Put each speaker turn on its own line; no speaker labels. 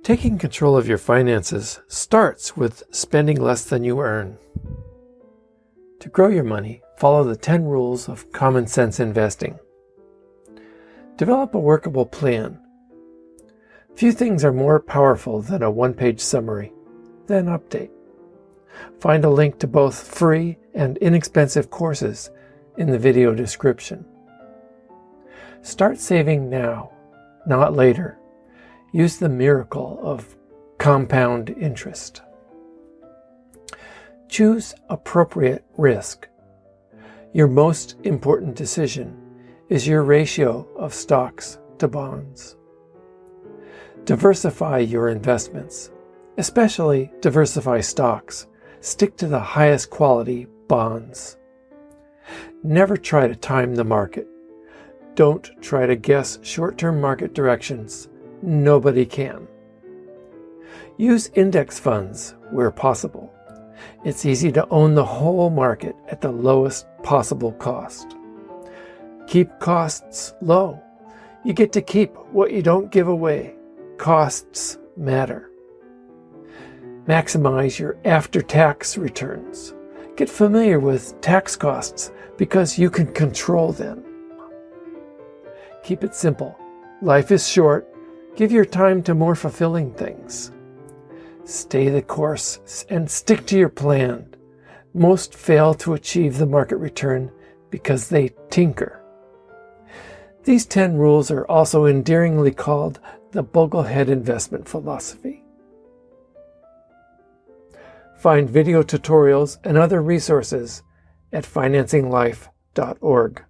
Taking control of your finances starts with spending less than you earn. To grow your money, follow the 10 rules of common sense investing. Develop a workable plan. Few things are more powerful than a one-page summary. Then update. Find a link to both free and inexpensive courses in the video description. Start saving now, not later. Use the miracle of compound interest. Choose appropriate risk. Your most important decision is your ratio of stocks to bonds. Diversify your investments, especially diversify stocks. Stick to the highest quality bonds. Never try to time the market. Don't try to guess short-term market directions. Nobody can. Use index funds where possible. It's easy to own the whole market at the lowest possible cost. Keep costs low. You get to keep what you don't give away. Costs matter. Maximize your after-tax returns. Get familiar with tax costs because you can control them. Keep it simple. Life is short. Give your time to more fulfilling things. Stay the course and stick to your plan. Most fail to achieve the market return because they tinker. These 10 rules are also endearingly called the Boglehead investment philosophy. Find video tutorials and other resources at financinglife.org.